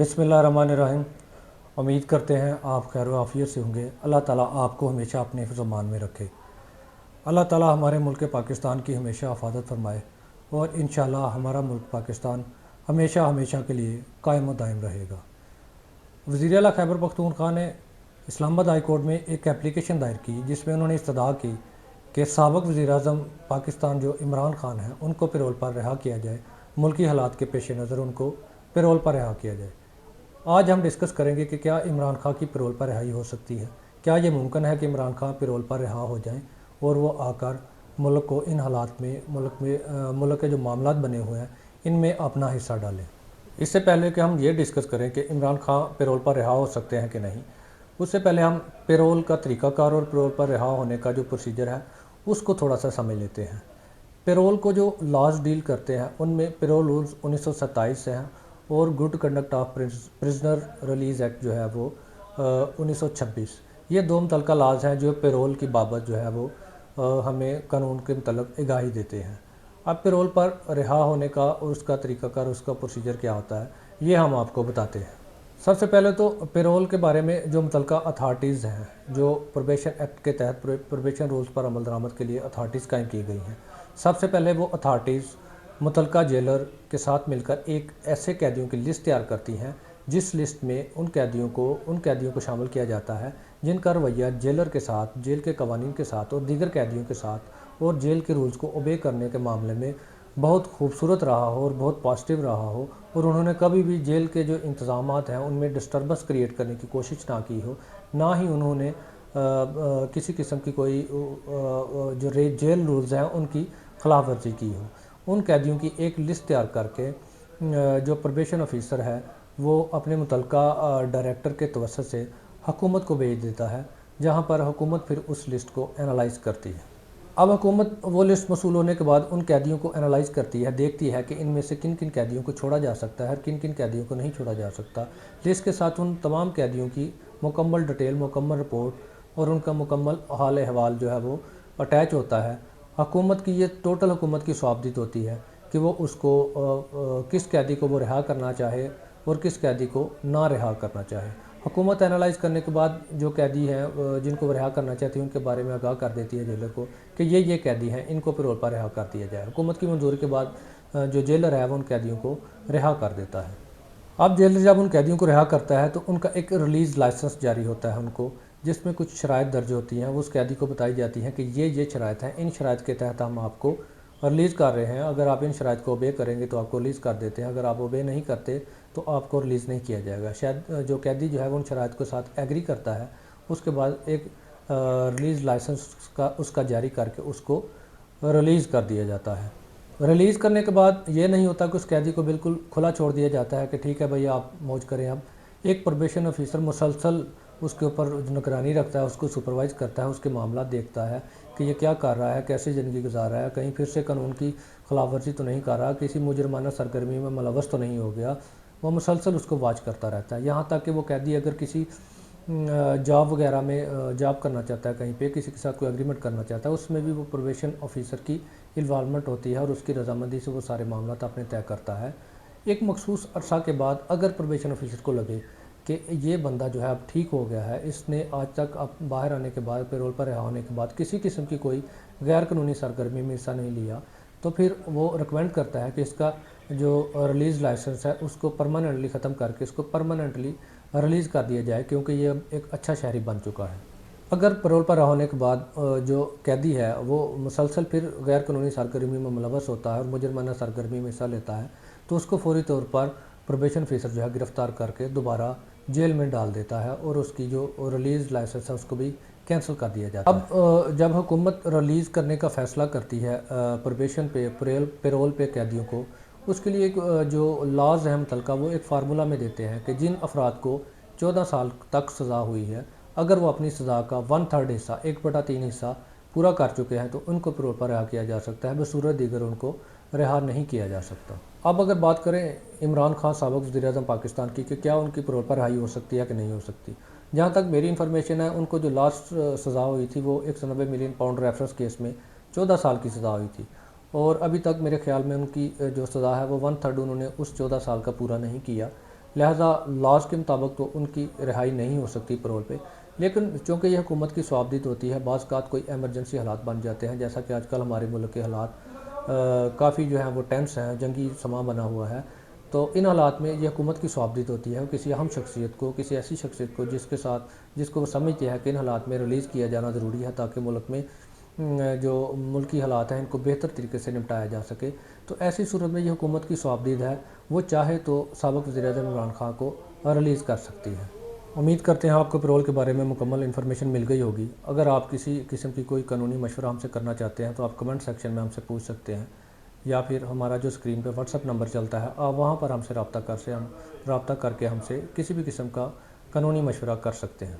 बिस्मिल्लाहिर्रहमानिर्रहीम। उम्मीद करते हैं आप खैर व आफियत से होंगे। अल्लाह ताला आपको हमेशा अपने हिफ्ज़ मान में रखे। अल्लाह ताला हमारे मुल्क पाकिस्तान की हमेशा हिफाजत फरमाए और इंशाअल्लाह हमारा मुल्क पाकिस्तान हमेशा हमेशा के लिए कायम व दायम रहेगा। वज़ीर आला खैबर पख्तूनख्वा ने इस्लामाबाद हाई कोर्ट में एक एप्लीकेशन दायर की जिसमें उन्होंने इस्तदा की कि साबिक़ वज़ीर-ए-आज़म पाकिस्तान जो इमरान खान हैं उनको पैरोल पर रिहा किया जाए। मुल्की हालात के पेश नज़र उनको पैरोल पर रिहा किया जाए। आज हम डिस्कस करेंगे कि क्या इमरान खान की पैरोल पर रिहाई हो सकती है। क्या ये मुमकिन है कि इमरान खान पैरोल पर रिहा हो जाएं और वो आकर मुल्क को इन हालात में मुल्क के जो मामलात बने हुए हैं इनमें अपना हिस्सा डालें। इससे पहले कि हम ये डिस्कस करें कि इमरान खान पैरोल पर रिहा हो सकते हैं कि नहीं, उससे पहले हम पैरोल का तरीक़ाकार और पैरोल पर रिहा होने का जो प्रोसीजर है उसको थोड़ा सा समझ लेते हैं। पैरोल को जो लॉज डील करते हैं उनमें पैरोल रूल्स 1927 से हैं और good conduct of prisoner release act जो है वो 1926। ये दो मुतल्लिका लाज हैं जो पैरोल की बाबत जो है वो हमें कानून के मतलब आगाही देते हैं। अब पैरोल पर रिहा होने का और उसका तरीक़ाकार, उसका प्रोसीजर क्या होता है, ये हम आपको बताते हैं। सबसे पहले तो पैरोल के बारे में जो मुतल्लिका अथॉरिटीज़ हैं, जो प्रोबेशन एक्ट के तहत प्रोबेशन रूल्स पर अमल दरामद के लिए अथॉरिटीज़ कायम की गई हैं। सबसे पहले वो अथॉरिटीज़ मुतल्लिका जेलर के साथ मिलकर एक ऐसे कैदियों की लिस्ट तैयार करती हैं जिस लिस्ट में उन कैदियों को शामिल किया जाता है जिनका रवैया जेलर के साथ, जेल के कवानीन के साथ और दीगर कैदियों के साथ और जेल के रूल्स को ओबे करने के मामले में बहुत खूबसूरत रहा हो और बहुत पॉजिटिव रहा हो और उन्होंने कभी भी जेल के जो इंतज़ामात हैं उनमें डिस्टर्बेंस क्रिएट करने की कोशिश ना की हो, ना ही उन्होंने किसी किस्म की कोई जो जेल रूल्स हैं उनकी खिलाफ वर्जी की हो। उन कैदियों की एक लिस्ट तैयार करके जो प्रोबेशन ऑफिसर है वो अपने मुतल्लिका डायरेक्टर के तवस्सुत से हुकूमत को भेज देता है, जहाँ पर हुकूमत फिर उस लिस्ट को एनालाइज़ करती है। अब हुकूमत वो लिस्ट मौसूल होने के बाद उन कैदियों को एनालाइज़ करती है, देखती है कि इनमें से किन किन कैदियों को छोड़ा जा सकता है और किन किन कैदियों को नहीं छोड़ा जा सकता। लिस्ट के साथ उन तमाम कैदियों की मुकम्मल डिटेल, मुकम्मल रिपोर्ट और उनका मुकम्मल हाल अहवाल जो है वो अटैच होता है। हुकूमत की ये टोटल हुकूमत की सवाबदीद होती है कि वो उसको किस कैदी को वो रिहा करना चाहे और किस कैदी को ना रिहा करना चाहे। हुकूमत एनालाइज़ करने के बाद जो कैदी हैं जिनको वो रिहा करना चाहती है उनके बारे में आगाह कर देती है जेलर को कि ये कैदी हैं, इनको पैरोल पर रिहा कर दिया जाए। हुकूमत की मंजूरी के बाद जो जेलर है वो उन कैदियों को रिहा कर देता है। अब जेलर जब उन कैदियों को रिहा करता है तो उनका एक रिलीज़ लाइसेंस जारी होता है उनको, जिसमें कुछ शराइत दर्ज होती हैं। वो उस कैदी को बताई जाती हैं कि ये शराइत हैं, इन शराइत के तहत हम आपको रिलीज़ कर रहे हैं। अगर आप इन शराइत को ओबे करेंगे तो आपको रिलीज़ कर देते हैं, अगर आप ओबे नहीं करते तो आपको रिलीज़ नहीं किया जाएगा। शायद जो कैदी जो है वो उन शराइत के साथ एग्री करता है, उसके बाद एक रिलीज़ लाइसेंस का उसका जारी करके उसको रिलीज़ कर दिया जाता है। रिलीज़ करने के बाद ये नहीं होता कि उस कैदी को बिल्कुल खुला छोड़ दिया जाता है कि ठीक है भैया आप मौज करें। अब एक प्रोबेशन ऑफिसर मुसलसल उसके ऊपर निगरानी रखता है, उसको सुपरवाइज़ करता है, उसके मामला देखता है कि ये क्या कर रहा है, कैसे ज़िंदगी गुजार रहा है, कहीं फिर से कानून की खिलाफ वर्जी तो नहीं कर रहा, किसी मुजरमाना सरगर्मी में मुलव्वस तो नहीं हो गया। वो मुसलसल उसको वाच करता रहता है, यहाँ तक कि वो कैदी अगर किसी जॉब वगैरह में जॉब करना चाहता है, कहीं पे किसी के साथ कोई एग्रीमेंट करना चाहता है, उसमें भी वो प्रोबेशन ऑफिसर की इन्वॉल्वमेंट होती है और उसकी रजामंदी से वो सारे मामला अपने तय करता है। एक मखसूस अरसा के बाद अगर प्रोबेशन ऑफिसर को लगे कि ये बंदा जो है अब ठीक हो गया है, इसने आज तक अब बाहर आने के बाद, पैरोल पर रिहा होने के बाद किसी किस्म की कोई गैर कानूनी सरगर्मी में हिस्सा नहीं लिया, तो फिर वो रिकमेंड करता है कि इसका जो रिलीज़ लाइसेंस है उसको परमानेंटली ख़त्म करके इसको परमानेंटली रिलीज़ कर दिया जाए, क्योंकि ये एक अच्छा शहरी बन चुका है। अगर पैरोल पर होने के बाद जो कैदी है वो मुसलसल फिर गैर कानूनी सरगर्मी में मुलव्वस होता है और मुजरमाना सरगर्मी में हिस्सा लेता है, तो उसको फौरी तौर पर प्रोबेशन ऑफिसर जो है गिरफ़्तार करके दोबारा जेल में डाल देता है और उसकी जो रिलीज़ लाइसेंस है उसको भी कैंसिल कर दिया जाता है। अब जब हुकूमत रिलीज़ करने का फ़ैसला करती है प्रोबेशन पे पैरोल पे कैदियों को, उसके लिए जो लॉज हैं मुतल्लिका वो एक फार्मूला में देते हैं कि जिन अफराद को 14 साल तक सज़ा हुई है, अगर वो अपनी सज़ा का 1/3 हिस्सा, 1/3 हिस्सा पूरा कर चुके हैं तो उनको पैरोल पर रिहा किया जा सकता है, बसूरत दीगर उनको रिहा नहीं किया जा सकता। अब अगर बात करें इमरान खान साबिक़ वज़ीर-ए-आज़म पाकिस्तान की कि क्या उनकी पैरोल पर रिहाई हो सकती है कि नहीं हो सकती, जहाँ तक मेरी इन्फॉर्मेशन है उनको जो लास्ट सज़ा हुई थी वो 190 मिलियन पाउंड रेफरेंस केस में 14 साल की सज़ा हुई थी और अभी तक मेरे ख्याल में उनकी जो सज़ा है वो 1/3 उन्होंने उस 14 साल का पूरा नहीं किया, لہذا لاز کے مطابق تو ان کی رہائی نہیں ہو سکتی پرول پہ، لیکن چونکہ یہ حکومت کی صوابدید ہوتی ہے، بعض اوقات کوئی ایمرجنسی حالات بن جاتے ہیں، جیسا کہ آج کل ہمارے ملک کے حالات کافی جو ہیں وہ ٹینس ہیں، جنگی سما بنا ہوا ہے، تو ان حالات میں یہ حکومت کی صوابدید ہوتی ہے، وہ کسی اہم شخصیت کو، کسی ایسی شخصیت کو جس کو وہ سمجھتے ہیں کہ ان حالات میں ریلیز کیا جانا ضروری ہے تاکہ ملک میں جو ملکی حالات ہیں ان کو بہتر طریقے سے نپٹایا جا سکے، تو ایسی صورت میں یہ حکومت کی صوابدید ہے، وہ چاہے تو سابق وزیر اعظم عمران خان کو ریلیز کر سکتی ہے۔ امید کرتے ہیں آپ کو پیرول کے بارے میں مکمل انفارمیشن مل گئی ہوگی۔ اگر آپ کسی قسم کی کوئی قانونی مشورہ ہم سے کرنا چاہتے ہیں تو آپ کمنٹ سیکشن میں ہم سے پوچھ سکتے ہیں، یا پھر ہمارا جو اسکرین پہ واٹس ایپ نمبر چلتا ہے آپ وہاں پر ہم سے رابطہ کر کے ہم سے کسی بھی قسم کا قانونی مشورہ کر سکتے ہیں۔